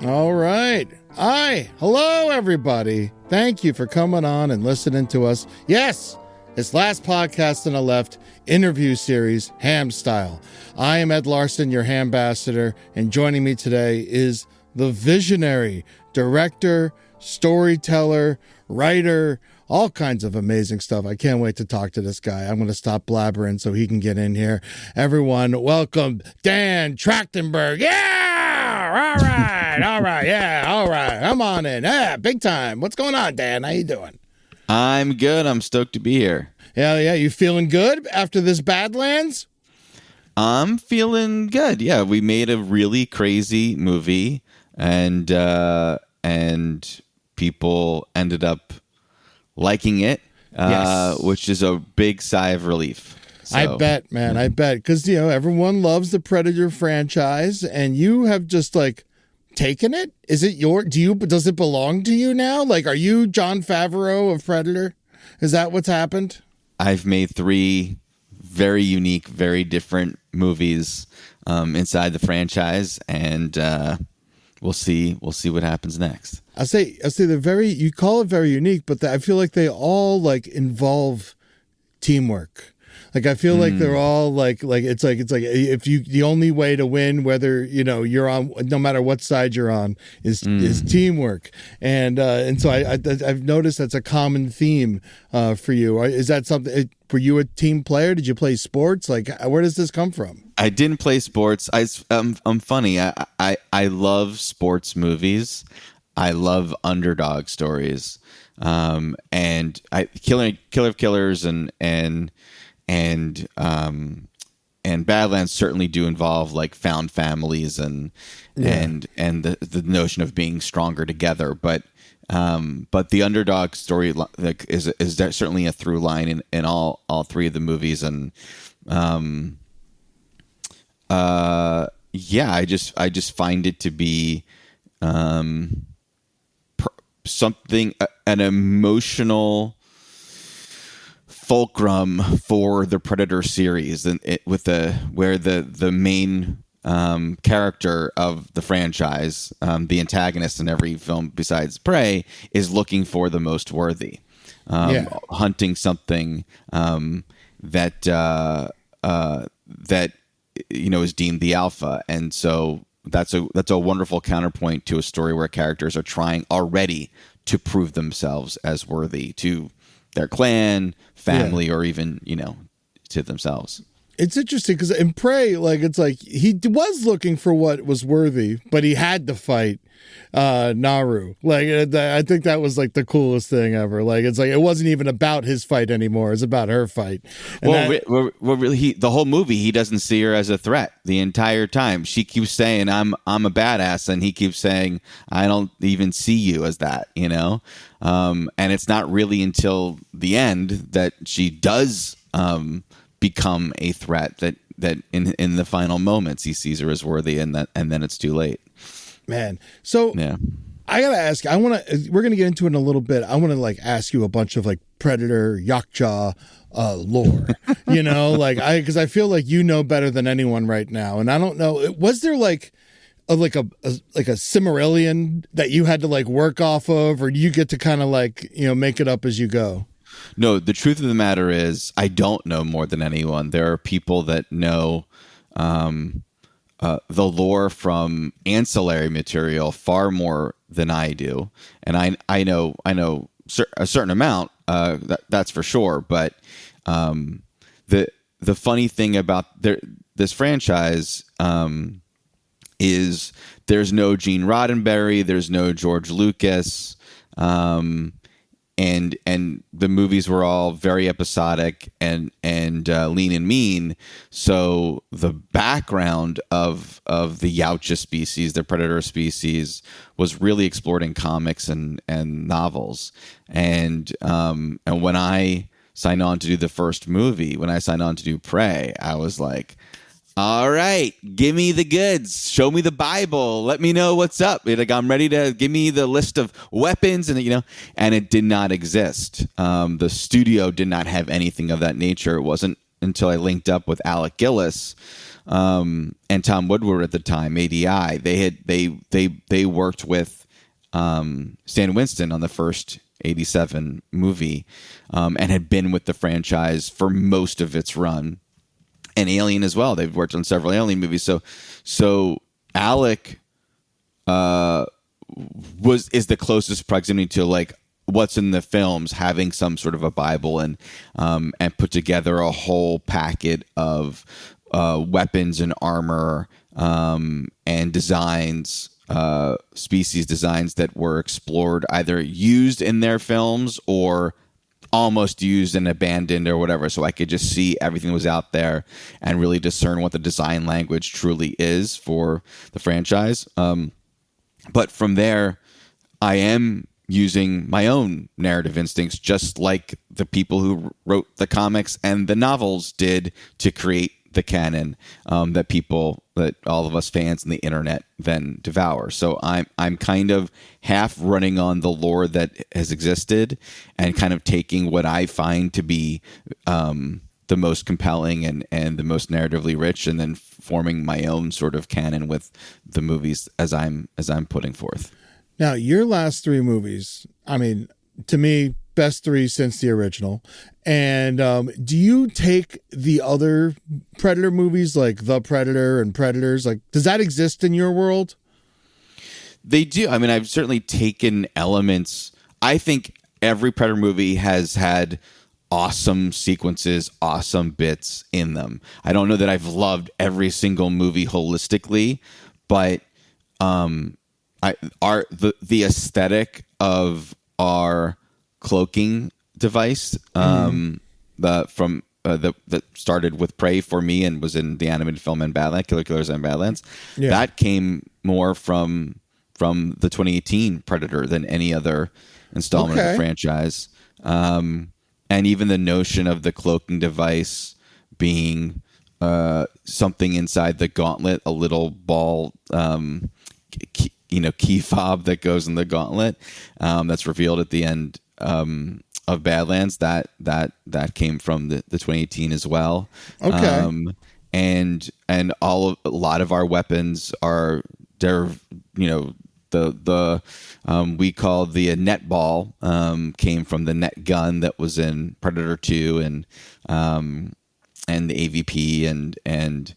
All right. Hello, everybody. Thank you for coming on and listening to us. Yes, it's Last Podcast on the Left interview series, Ham Style. I am Ed Larson, your Ham ambassador, and joining me today is the visionary director, storyteller, writer, all kinds of amazing stuff. I can't wait to talk to this guy. I'm going to stop blabbering so he can get in here. Everyone, welcome Dan Trachtenberg. Yeah! All right. Yeah, all right. Come on in. Yeah, big time. What's going on, Dan? How you doing? I'm good. I'm stoked to be here. Yeah. You feeling good after this Badlands? I'm feeling good. Yeah, we made a really crazy movie, and people ended up liking it, Yes. which is a big sigh of relief. So, I bet, man. I bet. Because, everyone loves the Predator franchise, and you have just, taken it? Is it does it belong to you now? Are you Jon Favreau of Predator? Is that what's happened? I've made 3 very unique, very different movies inside the franchise, and we'll see what happens next. I'll say they're you call it very unique, but I feel like they all involve teamwork. I feel like they're all it's if the only way to win, whether you're on, no matter what side you're on, is teamwork, and so I've noticed that's a common theme for you. Is that something? Were you a team player? Did you play sports? Where does this come from? I didn't play sports. I'm funny. I love sports movies. I love underdog stories, and Killer of Killers and Badlands certainly do involve found families and the notion of being stronger together. But the underdog story is certainly a through line in all 3 of the movies. And I just find it to be something, an emotional fulcrum for the Predator series, and where the main character of the franchise, the antagonist in every film besides Prey, is looking for the most worthy, hunting something that is deemed the alpha, and so that's a wonderful counterpoint to a story where characters are trying already to prove themselves as worthy to their clan, family, or even, to themselves. It's interesting because in Prey, he was looking for what was worthy, but he had to fight Naru. I think that was the coolest thing ever. It wasn't even about his fight anymore; it's about her fight. And really, the whole movie, he doesn't see her as a threat the entire time. She keeps saying, "I'm a badass," and he keeps saying, "I don't even see you as that," And it's not really until the end that she does become a threat, that in the final moments he sees her as worthy, and then it's too late. Man, so yeah. I gotta ask. We're gonna get into it in a little bit. I want to ask you a bunch of Predator, Yautja lore. Because I feel like you know better than anyone right now, and I don't know. Was there a Cimmerillion that you had to work off of, or do you get to kind of make it up as you go? No, the truth of the matter is I don't know more than anyone. There are people that know the lore from ancillary material far more than I do, and I know a certain amount. That's for sure. But the funny thing about this franchise is there's no Gene Roddenberry, there's no George Lucas, and the movies were all very episodic and lean and mean. So the background of the Yautja species, the predator species, was really explored in comics and novels. And when I signed on to do the first movie, when I signed on to do Prey, I was like, all right, give me the goods. Show me the Bible. Let me know what's up. I'm ready to give me the list of weapons, and it did not exist. The studio did not have anything of that nature. It wasn't until I linked up with Alec Gillis and Tom Woodward at the time, ADI. They worked with Stan Winston on the first 87 movie, and had been with the franchise for most of its run, and Alien as well. They've worked on several Alien movies. So Alec is the closest proximity to like what's in the films, having some sort of a Bible and put together a whole packet of weapons and armor and designs, species designs that were explored, either used in their films or almost used and abandoned or whatever. So I could just see everything that was out there and really discern what the design language truly is for the franchise. But from there, I am using my own narrative instincts, just like the people who wrote the comics and the novels did to create the canon that all of us fans and the internet then devour. So I'm kind of half running on the lore that has existed and kind of taking what I find to be the most compelling and the most narratively rich, and then forming my own sort of canon with the movies as I'm putting forth. Now, your last three movies, I mean, to me, best three since the original. And do you take the other Predator movies like The Predator and Predators? Like, does that exist in your world? They do. I mean, I've certainly taken elements. I think every Predator movie has had awesome sequences, awesome bits in them. I don't know that I've loved every single movie holistically, but the aesthetic of our cloaking device that started with Prey for me and was in the animated film and Badlands, Killers and Badlands. Yeah. That came more from the 2018 Predator than any other installment of the franchise. And even the notion of the cloaking device being something inside the gauntlet, a little ball, key fob that goes in the gauntlet, that's revealed at the end of Badlands. That came from the 2018 as well. Okay. And a lot of our weapons are we call the net ball came from the net gun that was in Predator 2 and the AVP and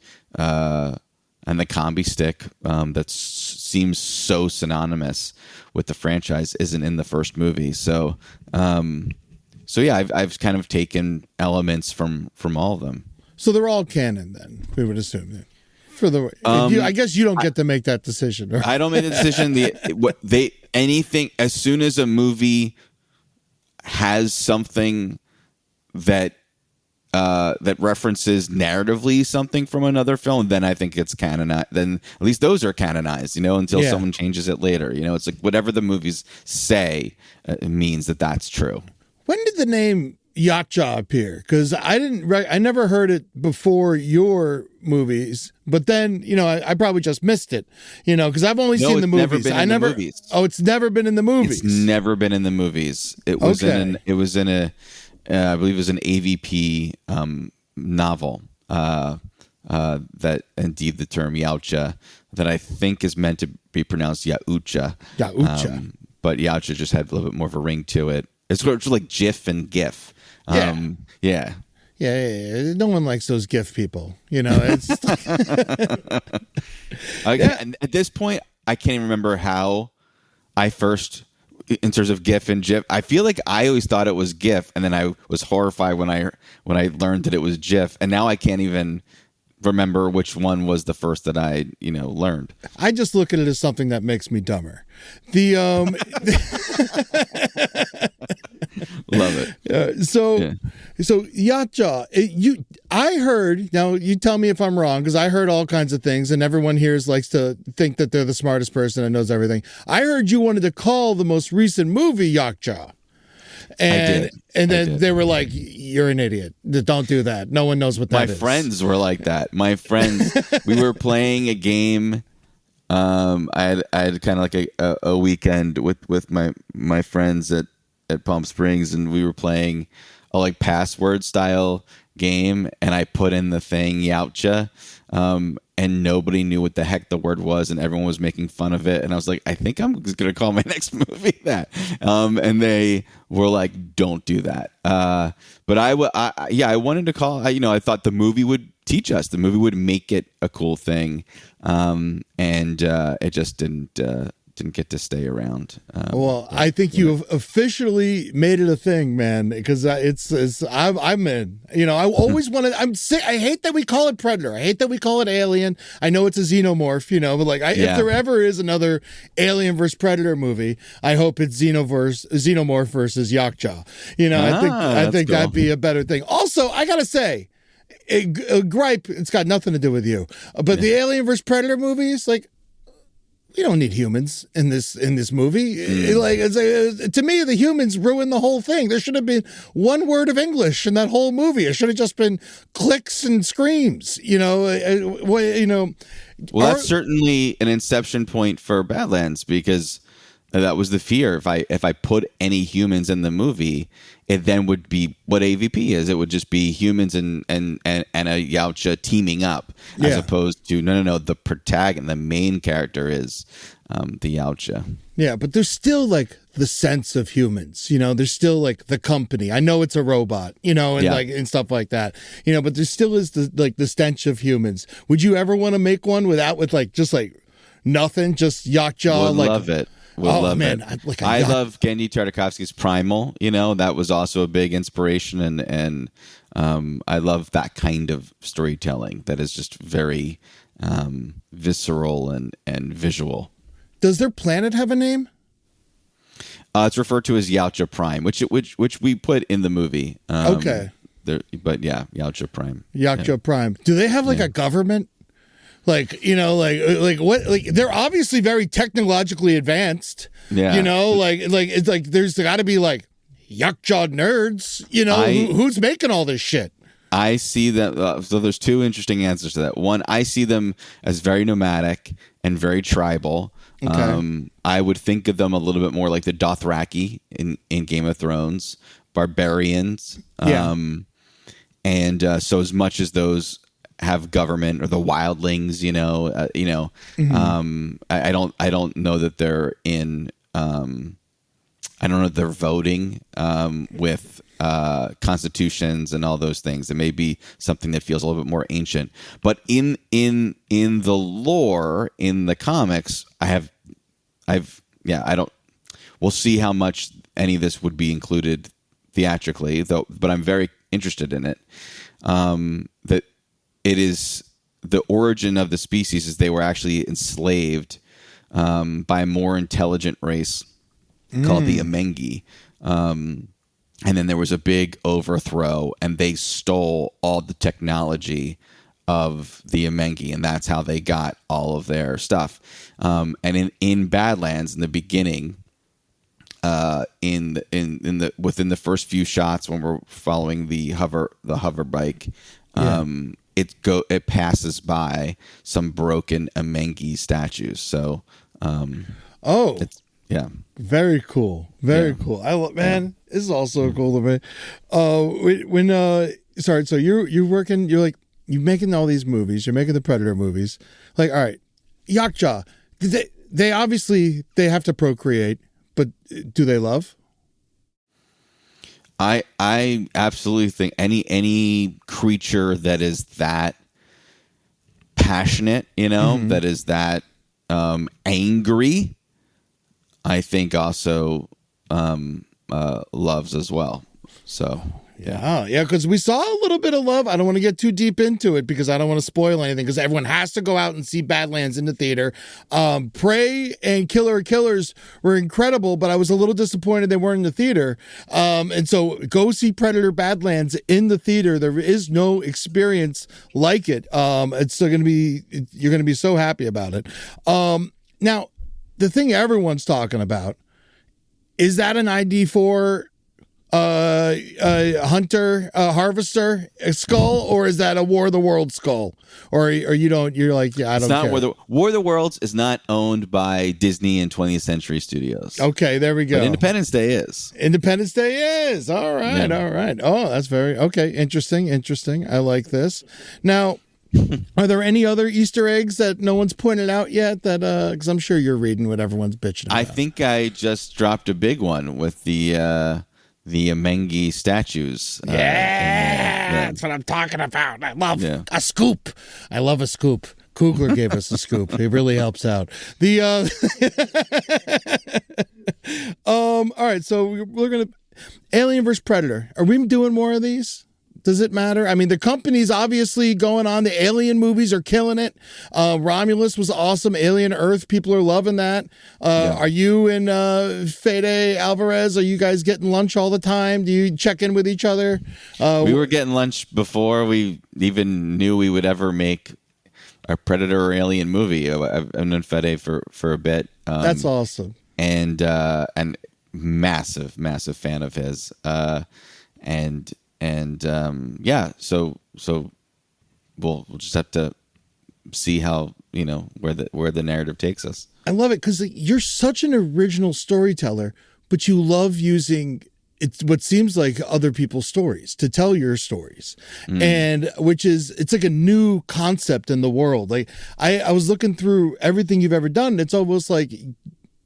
the combi stick that seems so synonymous with the franchise isn't in the first movie. So yeah, I've kind of taken elements from all of them. So they're all canon then, we would assume. I guess you don't get to make that decision, right? I don't make the decision. Anything as soon as a movie has something that references narratively something from another film, then I think it's canonized. Then at least those are canonized, until someone changes it later. It's like whatever the movies say it means that's true. When did the name Yautja appear? Because I never heard it before your movies, but then I probably just missed it. Because I've only seen the movies. Movies. Oh, it's never been in the movies. It's never been in the movies. It was I believe it was an AVP novel that indeed the term Yautja that I think is meant to be pronounced Yautja. Yautja. But Yautja just had a little bit more of a ring to it. It's sort of like GIF and GIF. Yeah. No one likes those GIF people. It's and at this point, I can't even remember how I first, in terms of GIF and GIF. I feel like I always thought it was GIF, and then I was horrified when I learned that it was GIF, and now I can't even remember which one was the first that I learned. I just look at it as something that makes me dumber. Love it. So Yautja, I heard, now you tell me if I'm wrong, because I heard all kinds of things, and everyone here likes to think that they're the smartest person and knows everything. I heard you wanted to call the most recent movie Yautja. And then they were like, "You're an idiot. Don't do that. No one knows what that is." My friends were like that. My friends, we were playing a game. I had kind of like a weekend with my friends at Palm Springs, and we were playing a like password style game, and I put in the thing Yautja and nobody knew what the heck the word was, and everyone was making fun of it. And I was like, I think I'm just going to call my next movie that. And they were like, don't do that. But I wanted to call. I thought the movie would teach us. The movie would make it a cool thing, and it just didn't get to stay around. I think you officially made it a thing, man. Because I'm in. I always wanted. I'm sick. I hate that we call it Predator. I hate that we call it Alien. I know it's a xenomorph. But like, if there ever is another Alien versus Predator movie, I hope it's Xenomorph versus Yautja. I think that'd be a better thing. Also, I gotta say, a gripe. It's got nothing to do with you, but the Alien versus Predator movies, like. You don't need humans in this movie. To me, the humans ruin the whole thing. There should have been one word of English in that whole movie. It should have just been clicks and screams. Well, that's certainly an inception point for Badlands, because that was the fear. If I put any humans in the movie, it then would be what AVP is. It would just be humans and a Yautja teaming up, as opposed to no. The protagonist, the main character is the Yautja. Yeah, but there's still like the sense of humans. There's still like the company. I know it's a robot. And stuff like that. But there still is the stench of humans. Would you ever want to make one with just nothing, just Yautja? Would love it. Love it. I love Genndy Tartakovsky's Primal. That was also a big inspiration, and I love that kind of storytelling that is just very visceral and visual. Does their planet have a name? It's referred to as Yautja Prime, which we put in the movie. Okay. Yautja Prime. Yautja Prime. Do they have a government? What? They're obviously very technologically advanced. Yeah. It's like there's got to be Yautja nerds. Who's making all this shit? I see that. So there's two interesting answers to that. One, I see them as very nomadic and very tribal. Okay. I would think of them a little bit more like the Dothraki in Game of Thrones, barbarians. Yeah. So as much as those have government, or the wildlings, I don't know that they're in. I don't know if they're voting with constitutions and all those things. It may be something that feels a little bit more ancient. But in the lore, in the comics, I don't. We'll see how much any of this would be included theatrically, though. But I'm very interested in it. That it is the origin of the species is they were actually enslaved by a more intelligent race called the Amengi. And then there was a big overthrow, and they stole all the technology of the Amengi, and that's how they got all of their stuff. And in Badlands, in the beginning, within the first few shots when we're following the hover bike, it passes by some broken Amengi statues. So, very cool, very cool. This is also cool to me. So you're working. You're making all these movies. You're making the Predator movies. All right, Yautja. They obviously they have to procreate, but do they love? I absolutely think any creature that is that passionate, that is that angry, I think also loves as well. So yeah, because we saw a little bit of love. I don't want to get too deep into it because I don't want to spoil anything, because everyone has to go out and see Badlands in the theater. Prey and Killer Killers were incredible, but I was a little disappointed they weren't in the theater. And so go see Predator Badlands in the theater. There is no experience like it. It's still going to be, you're going to be so happy about it. Now, the thing everyone's talking about, is that an ID4 hunter harvester skull, or is that a War of the Worlds skull, or you don't, you're like, I don't care. War of the Worlds is not owned by Disney and 20th Century Studios. Okay, there we go. But Independence Day is. All right. Oh, that's very okay. Interesting. I like this. Now, Are there any other Easter eggs that no one's pointed out yet? That because I'm sure you're reading what everyone's bitching about. I think I just dropped a big one with the Amengi statues. That's what I'm talking about. I love a scoop. I love a scoop. Kugler gave us a scoop. It really helps out. The all right, so we're gonna Alien vs Predator. Are we doing more of these? Does it matter? I mean, the company's obviously going on. The Alien movies are killing it. Romulus was awesome. Alien Earth, people are loving that. Are you and Fede Alvarez, are you guys getting lunch all the time? Do you check in with each other? We were getting lunch before we even knew we would ever make a Predator or Alien movie. I've known Fede for a bit. That's awesome. And massive fan of his. So we'll just have to see how, where the narrative takes us. I love it because you're such an original storyteller, but you love using it's what seems like other people's stories to tell your stories. And it's like a new concept in the world. Like I was looking through everything you've ever done. It's almost like,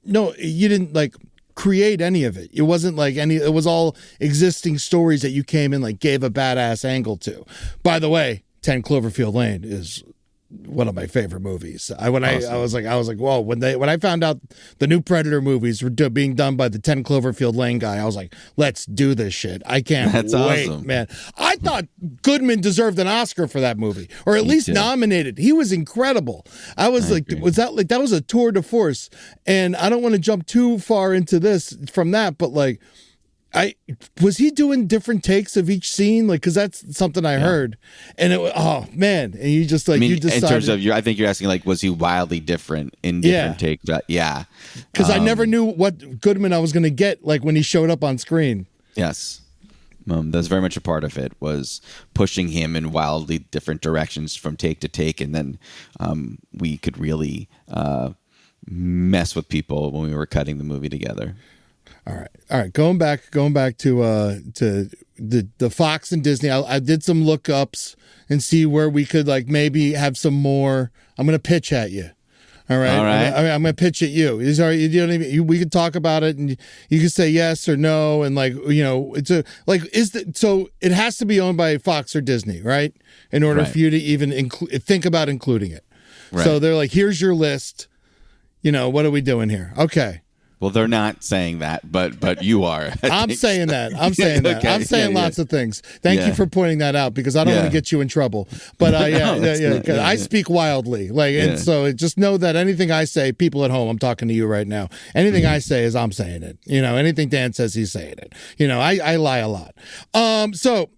no, you didn't like create any of it. It wasn't like it was all existing stories that you came in, like gave a badass angle to. By the way, 10 Cloverfield Lane is one of my favorite movies. I was like, whoa, when I found out the new Predator movies were being done by the 10 Cloverfield Lane guy, I was like, let's do this shit. I can't wait, awesome. Man. I thought Goodman deserved an Oscar for that movie, or at least nominated. He was incredible. I agree. That was a tour de force. And I don't want to jump too far into this from that, but like, was he doing different takes of each scene? Like, cause that's something I heard, and oh man. And you just like, you decided, in terms of I think you're asking like, was he wildly different in different takes? Yeah. Cause I never knew what Goodman I was going to get. Like when he showed up on screen. Yes. That's very much a part of it, was pushing him in wildly different directions from take to take. And then, we could really, mess with people when we were cutting the movie together. All right. Going back to the Fox and Disney. I did some lookups and see where we could like maybe have some more. I'm going to pitch at you. All right. I'm going to pitch at you. We could talk about it, and you can say yes or no, and like so it has to be owned by Fox or Disney, right? In order for you to even think about including it. Right. So they're like, here's your list. What are we doing here? Okay. Well, they're not saying that, but you are. I'm saying that. Okay. I'm saying lots of things. Thank you for pointing that out, because I don't want to get you in trouble. But I speak wildly, and so just know that anything I say, people at home, I'm talking to you right now. Anything I say is I'm saying it. Anything Dan says, he's saying it. I lie a lot. So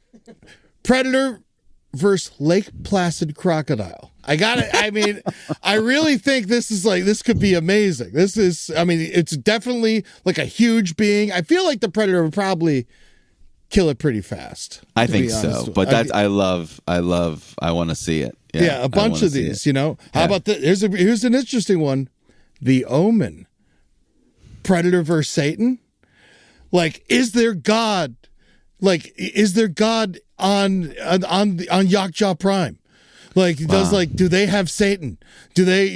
Predator versus Lake Placid crocodile. I really think this could be amazing. It's definitely like a huge being. I feel like the Predator would probably kill it pretty fast. I think so. But I want to see it. Yeah, a bunch of these, How about this? Here's an interesting one. The Omen. Predator versus Satan. Like, is there God? Like, is there God on Yautja Prime? Like, do they have Satan? Do they,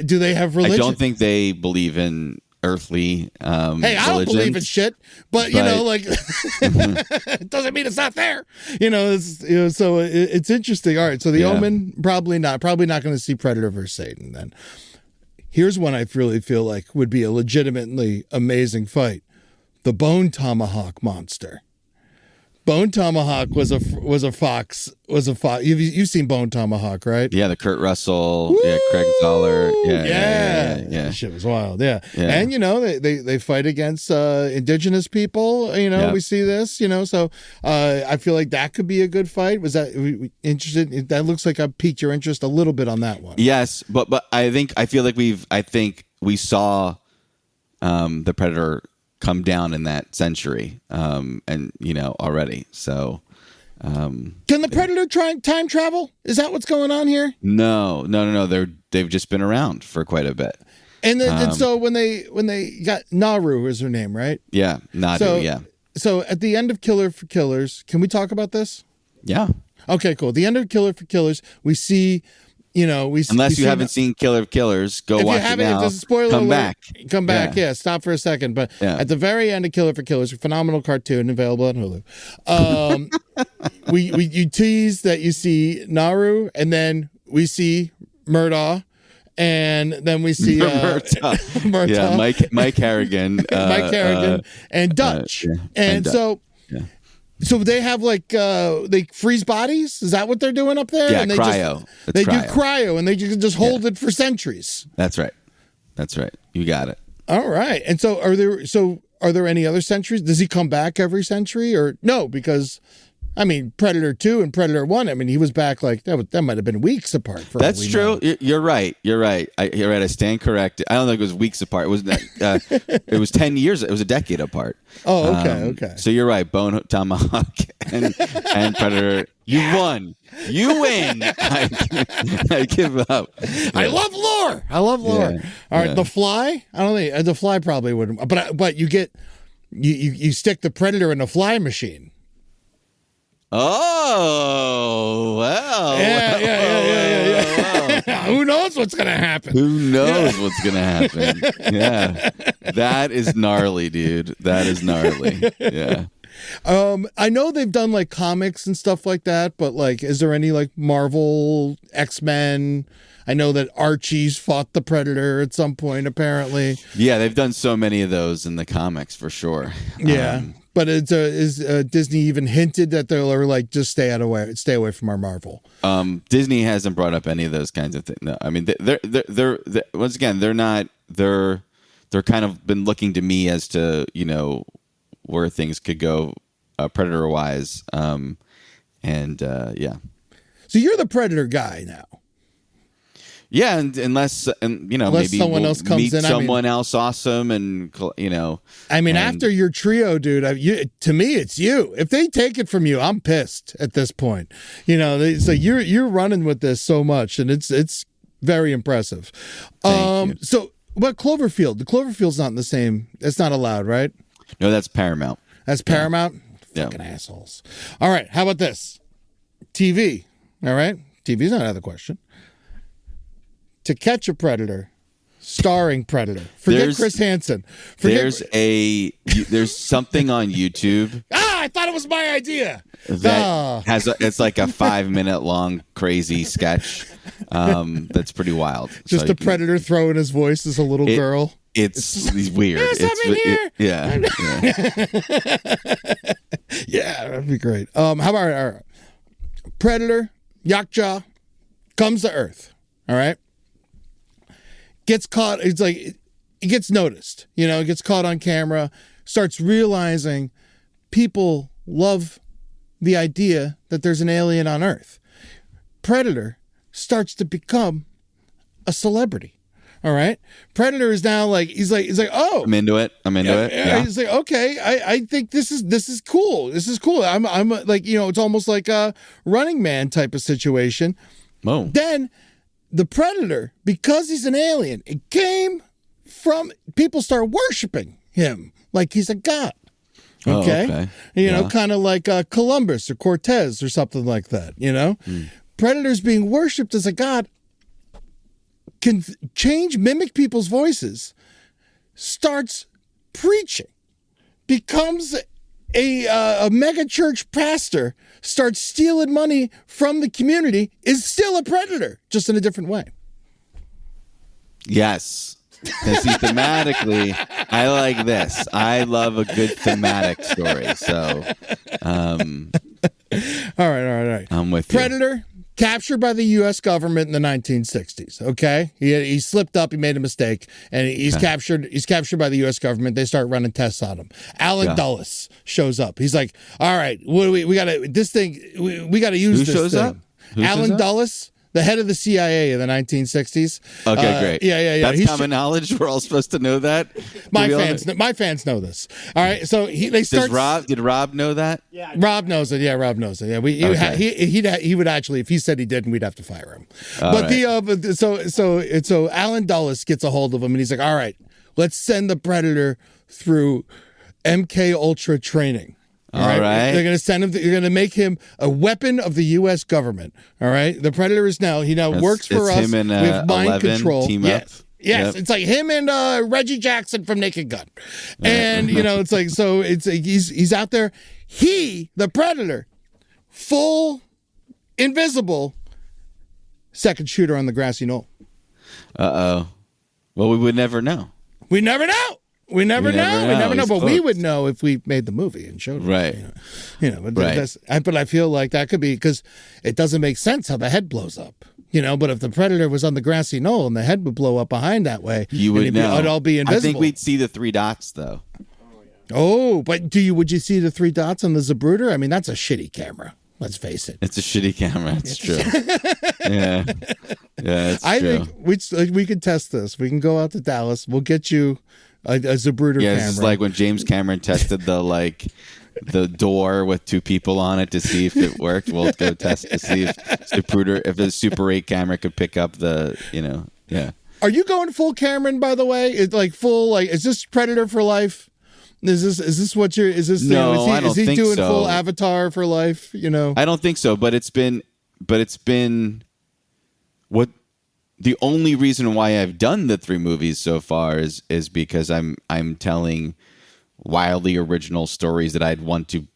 do they have religion? I don't think they believe in earthly hey, I don't believe in shit, but it doesn't mean it's not there. So it's interesting. All right, so the Omen, probably not going to see Predator versus Satan then. Here's one I really feel like would be a legitimately amazing fight. The Bone Tomahawk monster. Bone Tomahawk was a fox. You've seen Bone Tomahawk, right? Yeah, the Kurt Russell, Craig Zoller. Yeah. That shit was wild. Yeah. And they fight against indigenous people. We see this. So I feel like that could be a good fight. Was that interested? That looks like I piqued your interest a little bit on that one. Yes, but I feel like we saw the Predator come down in that century, already. So, can the Predator try time travel? Is that what's going on here? No. They've just been around for quite a bit. And then, and so when they got Naru is her name, right? Yeah, Nadu. So at the end of Killer for Killers, can we talk about this? Yeah. Okay, cool. The end of Killer for Killers, we see, Unless you haven't seen Killer of Killers, go watch it now. If there's a spoiler Come alert, back. Come back. Yeah, stop for a second. But at the very end of Killer for Killers, a phenomenal cartoon available on Hulu. You tease that you see Naru, and then we see Murdaugh. And then we see Murtaugh. Yeah, Mike Harrigan. Mike Harrigan and Dutch. So they have they freeze bodies? Is that what they're doing up there? Yeah, and cryo. They do cryo, and they can just hold it for centuries. That's right. You got it. All right. And so are there any other centuries? Does he come back every century or no? Because Predator 2 and Predator 1, he was back that might have been weeks apart. That's true. You're right. You're right. I stand corrected. I don't think it was weeks apart. It was it was 10 years. It was a decade apart. Oh, okay. So you're right. Bone Tomahawk and Predator. You won. You win. I give up. Yeah. I love lore. Yeah. All right. The Fly. I don't think the Fly probably wouldn't. But you get you stick the Predator in the fly machine. Oh, well. Yeah. Who knows what's going to happen? What's going to happen? Yeah. That is gnarly, dude. That is gnarly. Yeah. I know they've done comics and stuff like that, but is there any Marvel, X-Men? I know that Archie's fought the Predator at some point, apparently. Yeah, they've done so many of those in the comics for sure. Yeah. But is Disney even hinted that they'll just stay away from our Marvel? Disney hasn't brought up any of those kinds of things. No, they're once again they're not they're kind of been looking to me as to where things could go Predator wise, yeah. So you're the Predator guy now. Yeah, unless maybe someone else comes meet in, someone else awesome, and after your trio, dude, to me it's you. If they take it from you, I'm pissed at this point. So you're running with this so much, and it's very impressive. So what Cloverfield? The Cloverfield's not in the same. It's not allowed, right? No, that's Paramount. That's Paramount. Yeah. Fucking assholes. All right, how about this? TV. All right, TV's not out of the question. To Catch a Predator, starring Predator. Forget Chris Hansen. There's something on YouTube. I thought it was my idea. That it's like a 5-minute long crazy sketch. That's pretty wild. Just a Predator throwing his voice as a little girl. It's weird. Yeah, that'd be great. How about Predator, Yautja, comes to Earth. All right. Gets caught. It's it gets noticed. It gets caught on camera. Starts realizing people love the idea that there's an alien on Earth. Predator starts to become a celebrity. All right. Predator is now he's like, oh, I'm into it. Yeah. He's like, okay, I think this is cool. This is cool. I'm it's almost like a Running Man type of situation. Whoa. Then the Predator, because he's an alien, it came from people start worshiping him like he's a god. Okay. Kind of like Columbus or Cortez or something like that. Predators being worshipped as a god can mimic people's voices, starts preaching, becomes a mega church pastor, starts stealing money from the community, is still a predator, just in a different way. Yes. And see, thematically, I like this. I love a good thematic story. So, all right. I'm with Predator, captured by the U.S. government in the 1960s. Okay, he slipped up. He made a mistake, and he's captured. He's captured by the U.S. government. They start running tests on him. Alan Dulles shows up. He's like, "All right, what do we got to this thing? We got to use this shows thing." Up? Who Alan shows up? Dulles, the head of the CIA in the 1960s. Okay, great. Yeah. That's common knowledge. We're all supposed to know that. My fans know this. All right, so they start. Did Rob know that? Yeah, Rob knows it. Yeah, Rob knows it. Yeah, he would actually, if he said he didn't, we'd have to fire him. So Alan Dulles gets a hold of him, and he's like, "All right, let's send the Predator through MK Ultra training." All All right. right. They're going to send him. You're going to make him a weapon of the U.S. government. All right. The Predator is now. He now works for us. Him and we have mind 11 control. team Yes. up. Yes, Yep. it's like him and Reggie Jackson from Naked Gun, and it's like so. It's like he's out there. He, the Predator, full invisible, second shooter on the grassy knoll. Uh-oh. Well, we would never know. We never know. We never know. He's But we cooked. would know if we made the movie and showed it. Right. But Right. but I feel like that could be because it doesn't make sense how the head blows up. But if the Predator was on the grassy knoll and the head would blow up behind that way, You would know. It'd all be invisible. I think we'd see the 3 dots, though. Oh, but would you see the 3 dots on the Zapruder? I mean, that's a shitty camera. Let's face it. It's a shitty camera. It's true. Yeah. Yeah, it's I true. think we could test this. We can go out to Dallas. We'll get you a Zapruder Yeah, camera. it's like when James Cameron tested the door with 2 people on it to see if it worked. We'll go test to see if the Super 8 camera could pick up yeah. Are you going full Cameron, by the way? It's like full, is this Predator for life? Is this what you're, is this, No, I don't is he think doing so. full Avatar for life? I don't think so, but it's been what the only reason why I've done the 3 movies so far is because I'm telling wildly original stories that I'd want to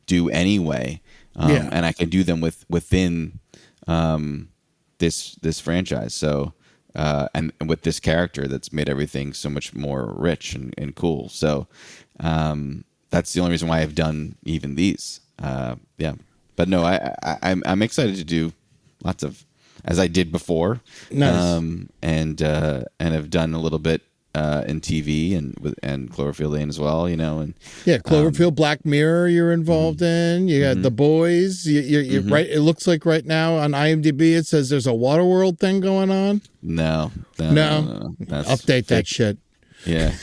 do anyway. And I can do them within this franchise. So and with this character that's made everything so much more rich and cool. So that's the only reason why I've done even these. Yeah. But no, I'm excited to do lots of, as I did before. Nice. And have done a little bit in TV and Cloverfield Lane as well, and Cloverfield, Black Mirror you're involved in. You got The Boys. You're right. It looks like right now on IMDb it says there's a Waterworld thing going on. No. That's Update fake. that shit. Yeah.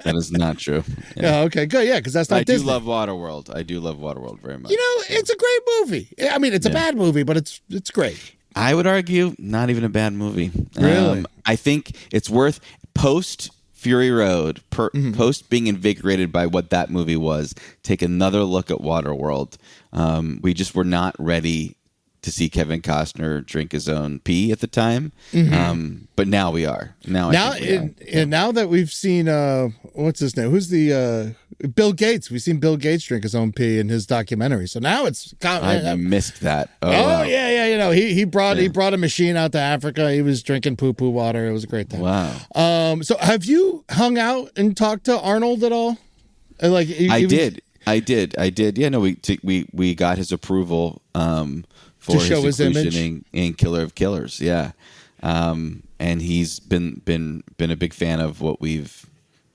That is not true. Yeah. Okay, good. Yeah, because that's not Disney. I do love Waterworld very much. It's a great movie. I mean, it's a bad movie, but it's great. I would argue not even a bad movie. Really? I think it's worth post Fury Road, post being invigorated by what that movie was, take another look at Waterworld. We just were not ready to see Kevin Costner drink his own pee at the time. But now we are. Now that we've seen what's his name? Who's the Bill Gates? We've seen Bill Gates drink his own pee in his documentary. So now it's I missed that. Wow. Yeah. He brought a machine out to Africa. He was drinking poo water. It was a great time. Wow. So have you hung out and talked to Arnold at all? I did. Yeah, no, we got his approval for to show his image in Killer of Killers. Yeah. And he's been a big fan of what we've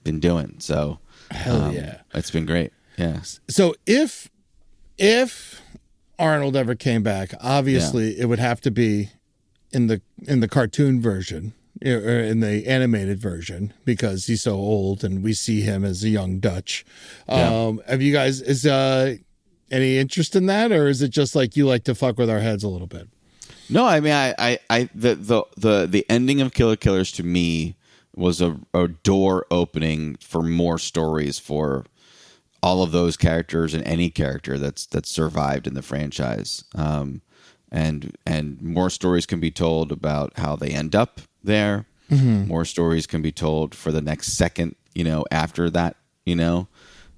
been doing. So hell yeah. It's been great. Yeah. So if Arnold ever came back, obviously it would have to be in the cartoon version or in the animated version because he's so old and we see him as a young Dutch. Have you guys any interest in that, or is it just like you like to fuck with our heads a little bit? No, I mean, the ending of Killer Killers to me was a door opening for more stories for all of those characters and any character that's survived in the franchise. And more stories can be told about how they end up there. More stories can be told for the next second, after that,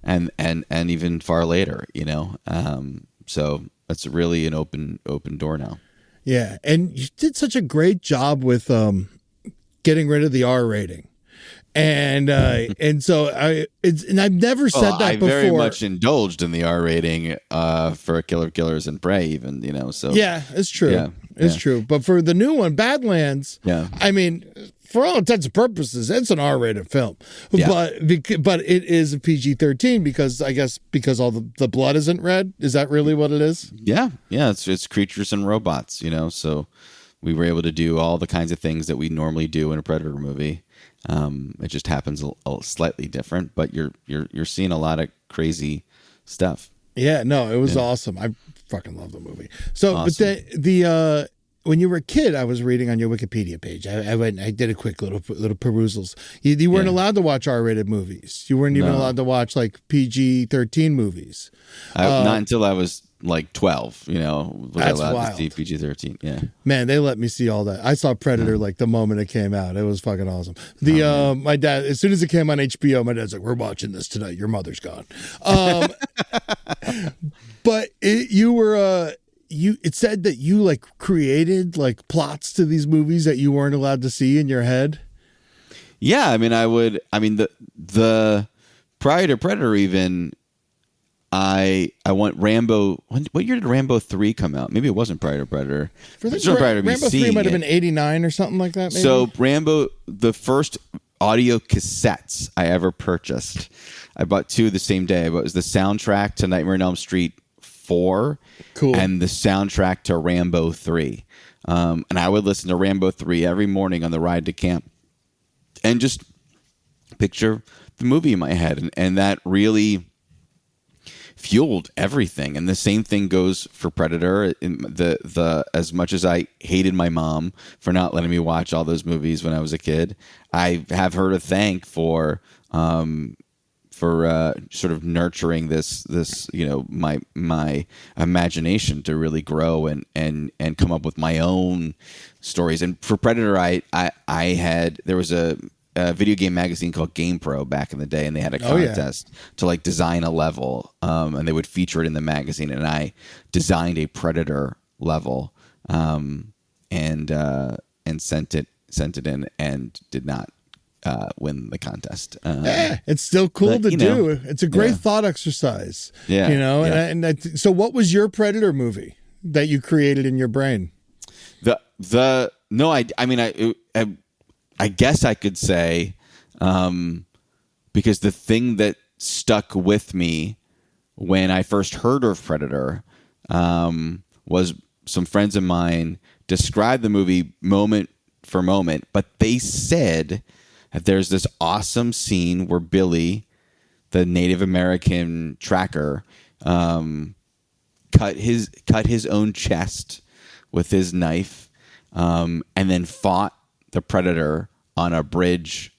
and even far later, so that's really an open door now. Yeah, and you did such a great job with getting rid of the R rating, and so I've never said that before. I very much indulged in the R rating for Killer of Killers and Prey, even so. Yeah, it's true. Yeah, it's true. But for the new one, Badlands, I mean, for all intents and purposes, it's an R-rated film. Yeah. But it is a PG-13 because all the blood isn't red. Is that really what it is? Yeah. It's creatures and robots, so we were able to do all the kinds of things that we normally do in a Predator movie. It just happens a slightly different, but you're seeing a lot of crazy stuff. Yeah, no, it was awesome. I fucking love the movie. So, awesome. but when you were a kid, I was reading on your Wikipedia page. I did a quick little perusals. You weren't allowed to watch R-rated movies. You weren't even allowed to watch like PG-13 movies. Not until I was like 12. Was that's I allowed wild. to see PG-13? Yeah. Man, they let me see all that. I saw Predator like the moment it came out. It was fucking awesome. My dad, as soon as it came on HBO, my dad's like, "We're watching this tonight. Your mother's gone." But it said that you like created like plots to these movies that you weren't allowed to see in your head. Yeah, the prior to Predator even, I want Rambo. What year did Rambo 3 come out? Maybe it wasn't prior to Predator. Rambo 3 might have been 89 or something like that. Maybe? So Rambo, the first audio cassettes I ever purchased, I bought 2 the same day. But it was the soundtrack to Nightmare on Elm Street 4, cool, and the soundtrack to Rambo 3. And I would listen to Rambo 3 every morning on the ride to camp, and just picture the movie in my head, and that really fueled everything. And the same thing goes for Predator. The as much as I hated my mom for not letting me watch all those movies when I was a kid, I have her to thank for sort of nurturing this my imagination to really grow and come up with my own stories. And for Predator, there was a video game magazine called Game Pro back in the day, and they had a contest to like design a level, and they would feature it in the magazine. And I designed a Predator level, and sent it in, and did not win the contest. It's still cool to do. It's a great thought exercise. Yeah, So what was your Predator movie that you created in your brain? I guess I could say, because the thing that stuck with me when I first heard of Predator was some friends of mine described the movie moment for moment, but they said that there's this awesome scene where Billy, the Native American tracker, cut his own chest with his knife, and then fought the Predator on a bridge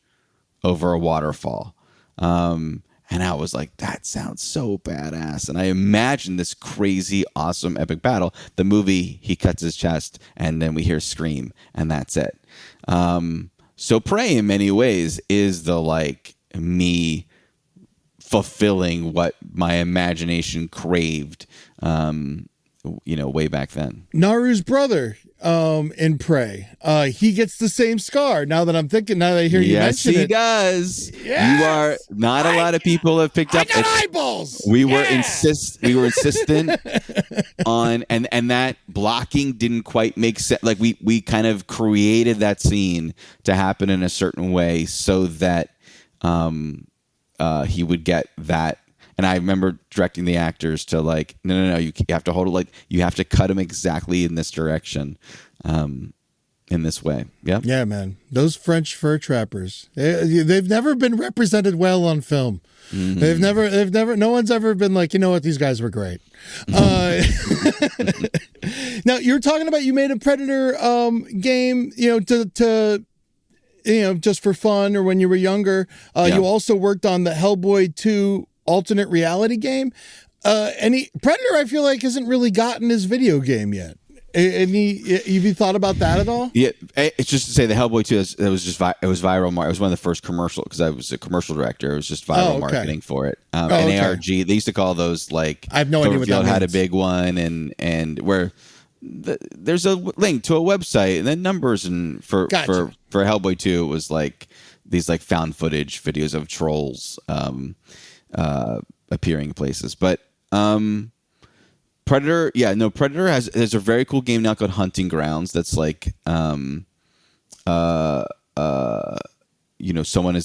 over a waterfall. And I was like, that sounds so badass. And I imagined this crazy, awesome, epic battle. The movie, he cuts his chest, and then we hear scream, and that's it. So Prey, in many ways, is the like me fulfilling what my imagination craved, way back then. Naru's brother in Prey, he gets the same scar. Now that I hear you mention it. Yes, he does. Yes! You are not a lot of people have picked up. I got eyeballs. We were insistent on, and that blocking didn't quite make sense. Like we kind of created that scene to happen in a certain way so that he would get that. And I remember directing the actors to like, no, you have to hold it, like you have to cut him exactly in this direction, in this way. Yeah. Yeah, man. Those French fur trappers, they've never been represented well on film. Mm-hmm. They've never, no one's ever been like, you know what, these guys were great. Now you're talking about, you made a Predator game, to just for fun or when you were younger. You also worked on the Hellboy 2 alternate reality game. Predator, I feel like, hasn't really gotten his video game yet. Have you thought about that at all? Yeah, it's just to say the Hellboy 2, it was viral. It was one of the first commercial, because I was a commercial director. It was just viral marketing for it. And ARG, they used to call those like, I have no idea what that means. Had a big one, and where there's a link to a website and then numbers, and for Hellboy 2, it was like these like found footage videos of trolls appearing places. But Predator has a very cool game now called Hunting Grounds. That's like someone is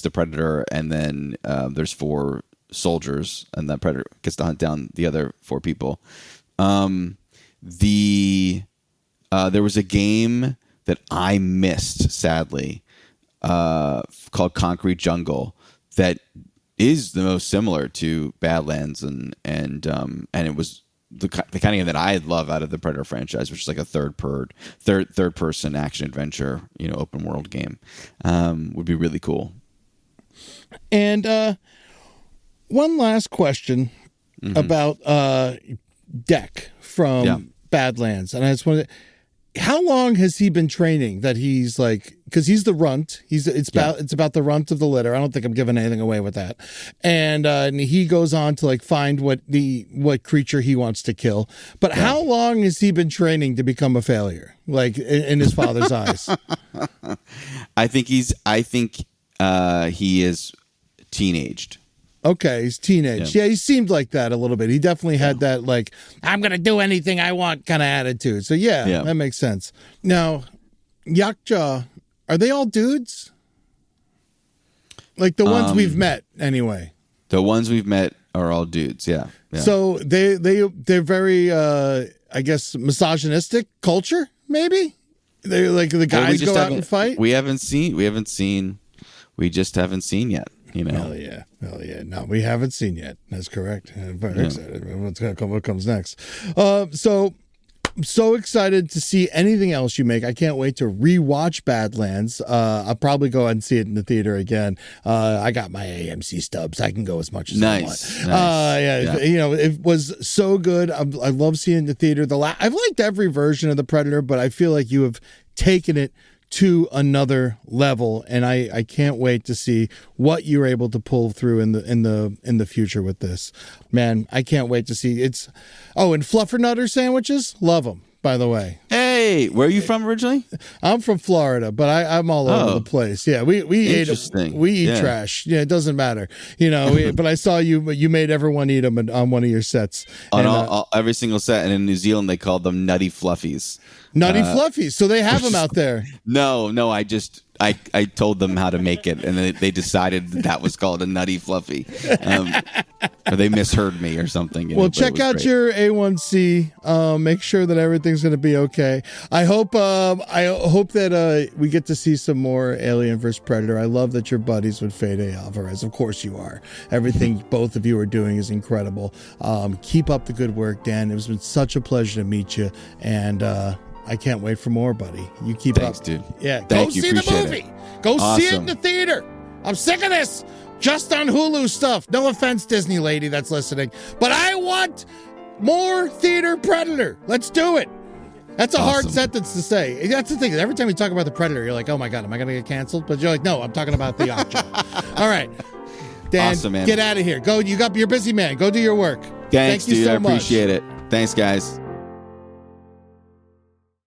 the Predator, and then there's 4 soldiers, and that Predator gets to hunt down the other 4 people. There was a game that I missed, sadly, called Concrete Jungle, that is the most similar to Badlands, and it was the kind of game that I love out of the Predator franchise, which is like a third person action adventure, open world game, would be really cool. And one last question about Deck from Badlands, and I just wanted. How long has he been training that he's like, because he's the runt, it's about the runt of the litter. I don't think I'm giving anything away with that. And he goes on to like find what creature he wants to kill. But how long has he been training to become a failure? Like in his father's eyes? I think he is teenaged. Okay, he's teenage. Yeah, he seemed like that a little bit. He definitely had that, like, I'm going to do anything I want kind of attitude. So, yeah, that makes sense. Now, Yautja, are they all dudes? Like the ones we've met, anyway. The ones we've met are all dudes, yeah. So, they're very, I guess, misogynistic culture, maybe? They're like the guys go out and fight? We just haven't seen yet. Hell yeah. No, we haven't seen yet. That's correct. I'm very excited. What comes next? So excited to see anything else you make. I can't wait to rewatch Badlands. I'll probably go and see it in the theater again. I got my AMC stubs. I can go as much as I want. Nice. It was so good. I love seeing it in the theater. I've liked every version of the Predator, but I feel like you have taken it to another level, and I can't wait to see what you're able to pull through in the future with this. Man, I can't wait to see and fluffernutter sandwiches, love them, by the way. Hey, where are you from originally? I'm from Florida, but I'm all over the place. Yeah, we eat trash. Yeah, it doesn't matter. But I saw you made everyone eat them on one of your sets. On every single set, and in New Zealand they called them nutty fluffies. Nutty fluffies. So they have them out there. No, I told them how to make it, and they decided that was called a nutty fluffy. Or they misheard me or something. Well, check out your A1C. Make sure that everything's going to be okay. I hope that we get to see some more Alien vs. Predator. I love that you're buddies with Fede Alvarez. Of course you are. Everything both of you are doing is incredible. Keep up the good work, Dan. It's been such a pleasure to meet you, and I can't wait for more, buddy. You keep up. Thanks, dude. Yeah, Thank you. Go see the movie. Go see it in the theater. I'm sick of this. Just on Hulu stuff. No offense, Disney lady that's listening, but I want more theater Predator. Let's do it. That's a hard sentence to say. That's the thing. Every time you talk about the Predator, you're like, oh my God, am I going to get canceled? But you're like, no, I'm talking about the Yautja. All right. Dan, awesome, man. Get out of here. Go. You're busy man. Go do your work. Thanks, Thank you dude. so I much. appreciate it. Thanks, guys.